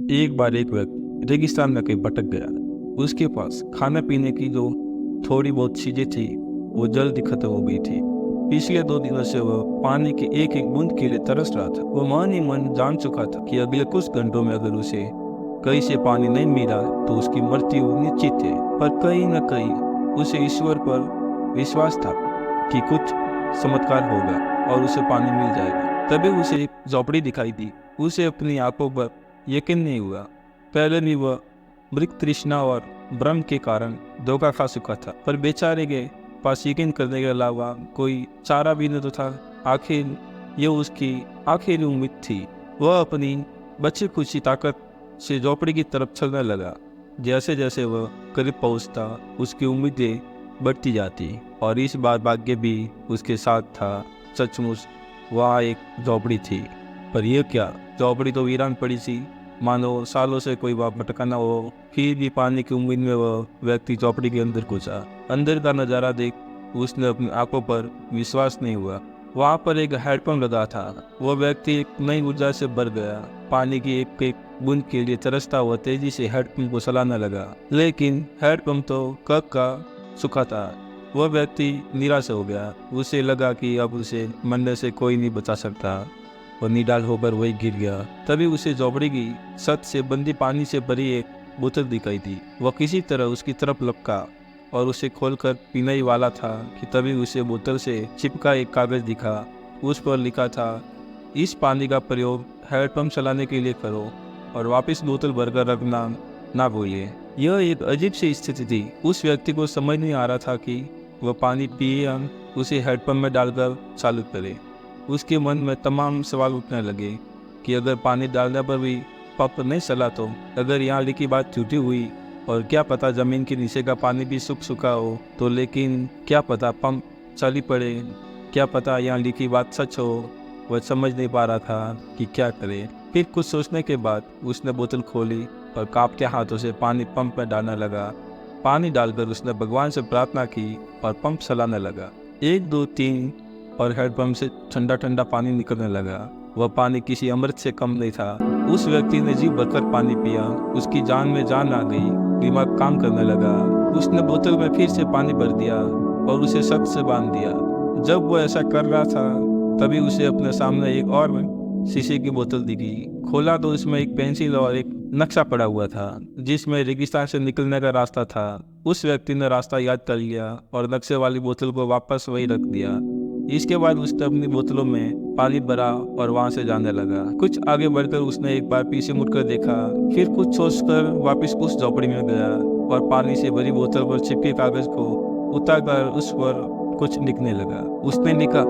एक बार एक व्यक्ति रेगिस्तान में कहीं भटक गया। उसके पास खाने पीने की जो थोड़ी बहुत चीजें थी वो जल्दी खत्म हो गई थी। पिछले 2 दिनों से वह पानी की एक एक बूंद के लिए तरस रहा था। वह मन ही मन जान चुका था कि अगले कुछ घंटों में अगर उसे कहीं से पानी नहीं मिला तो उसकी मृत्यु निश्चित है। पर कहीं न कहीं उसे ईश्वर पर विश्वास था कि कुछ चमत्कार होगा और उसे पानी मिल जाएगा। तभी उसे एक झोपड़ी दिखाई दी। उसे अपनी आंखों पर यकीन नहीं हुआ। पहले भी वह मृग तृष्णा और भ्रम के कारण धोखा खा चुका था, पर बेचारे के पास यकीन करने के अलावा कोई चारा भी न तो था। आखिर ये उसकी आखिरी उम्मीद थी। वह अपनी बची खुची ताकत से झोपड़ी की तरफ चलने लगा। जैसे जैसे वह करीब पहुंचता उसकी उम्मीदें बढ़ती जाती और इस बार भाग्य भी उसके साथ था। सचमुच वहाँ एक झोपड़ी थी, पर यह क्या, झोपड़ी तो वीरान पड़ी सी, मानो सालों से कोई वहाँ भटका ना हो। फिर भी पानी की उम्मीद में वह व्यक्ति झोपड़ी के अंदर घुसा। अंदर का नज़ारा देख उसने अपनी आंखों पर विश्वास नहीं हुआ। वहाँ पर एक हैंडपंप लगा था। वह व्यक्ति एक नई ऊर्जा से भर गया। पानी की एक एक बूंद के लिए तरसता हुआ तेजी से हैंडपंप को चलाने लगा, लेकिन हैंडपंप तो कब का सूखा था। वह व्यक्ति निराश हो गया। उसे लगा कि अब उसे मरने से कोई नहीं बचा सकता। वह निडाल होकर वही गिर गया। तभी उसे झोपड़ी की छत से बंदी पानी से भरी एक बोतल दिखाई दी। वह किसी तरह उसकी तरफ लपका और उसे खोलकर पीने ही वाला था कि तभी उसे बोतल से चिपका एक कागज दिखा। उस पर लिखा था, इस पानी का प्रयोग हैंडपंप चलाने के लिए करो और वापस बोतल भरकर रखना ना भूलिए। यह एक अजीब सी स्थिति थी। उस व्यक्ति को समझ नहीं आ रहा था कि वह पानी पिए या उसे हैंडपंप में डालकर चालू करे। उसके मन में तमाम सवाल उठने लगे कि अगर पानी डालने पर भी पंप नहीं चला तो, अगर यहाँ लिखी बात झूठी हुई, और क्या पता जमीन के नीचे का पानी भी सूख चुका हो तो, लेकिन क्या पता पंप चली पड़े, क्या पता यहाँ लिखी बात सच हो। वह समझ नहीं पा रहा था कि क्या करे। फिर कुछ सोचने के बाद उसने बोतल खोली और कांपते हाथों से पानी पंप में डालने लगा। पानी डालकर उसने भगवान से प्रार्थना की और पंप चलाने लगा। 1 2 3 और हैंडपंप से ठंडा ठंडा पानी निकलने लगा। वह पानी किसी अमृत से कम नहीं था। उस व्यक्ति ने जी भरकर पानी पिया। उसकी जान में जान आ गई। दिमाग काम करने लगा। उसने बोतल में फिर से पानी भर दिया और उसे सख्त से बांध दिया। जब वह ऐसा कर रहा था तभी उसे अपने सामने एक और शीशे की बोतल दिखी। खोला तो इसमें एक पेंसिल और एक नक्शा पड़ा हुआ था जिसमें रेगिस्तान से निकलने का रास्ता था। उस व्यक्ति ने रास्ता याद कर लिया और नक्शे वाली बोतल को वापस वही रख दिया। इसके बाद उसने अपनी बोतलों में पानी भरा और वहां से जाने लगा। कुछ आगे बढ़कर उसने एक बार पीछे मुड़कर देखा, फिर कुछ सोचकर वापस उस झोपड़ी में गया और पानी से भरी बोतल पर चिपके कागज को उतारकर उस पर कुछ लिखने लगा। उसने लिखा,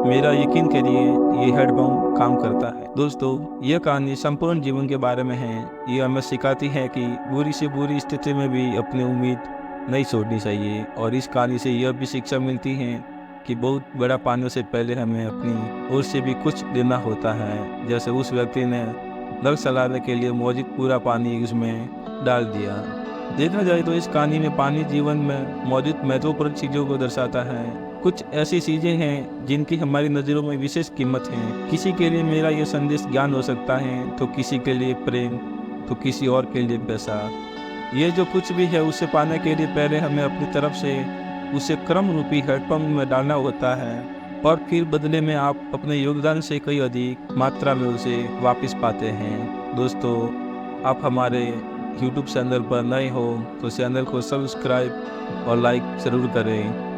मेरा यकीन करिए ये हैंडपंप काम करता है। दोस्तों, यह कहानी संपूर्ण जीवन के बारे में है। ये हमें सिखाती है कि बुरी से बुरी स्थिति में भी अपनी उम्मीद नहीं छोड़नी चाहिए, और इस कहानी से यह भी शिक्षा मिलती है कि बहुत बड़ा पाने से पहले हमें अपनी ओर से भी कुछ देना होता है। जैसे उस व्यक्ति ने नल चलाने के लिए मौजूद पूरा पानी उसमें डाल दिया। देखा जाए तो इस कहानी में पानी जीवन में मौजूद महत्वपूर्ण चीज़ों को दर्शाता है। कुछ ऐसी चीज़ें हैं जिनकी हमारी नज़रों में विशेष कीमत है। किसी के लिए मेरा यह संदेश ज्ञान हो सकता है, तो किसी के लिए प्रेम, तो किसी और के लिए पैसा। ये जो कुछ भी है उसे पाने के लिए पहले हमें अपनी तरफ से उसे क्रम रूपी हैंडपंप में डालना होता है, और फिर बदले में आप अपने योगदान से कई अधिक मात्रा में उसे वापस पाते हैं। दोस्तों, आप हमारे YouTube चैनल पर नए हो तो चैनल को सब्सक्राइब और लाइक ज़रूर करें।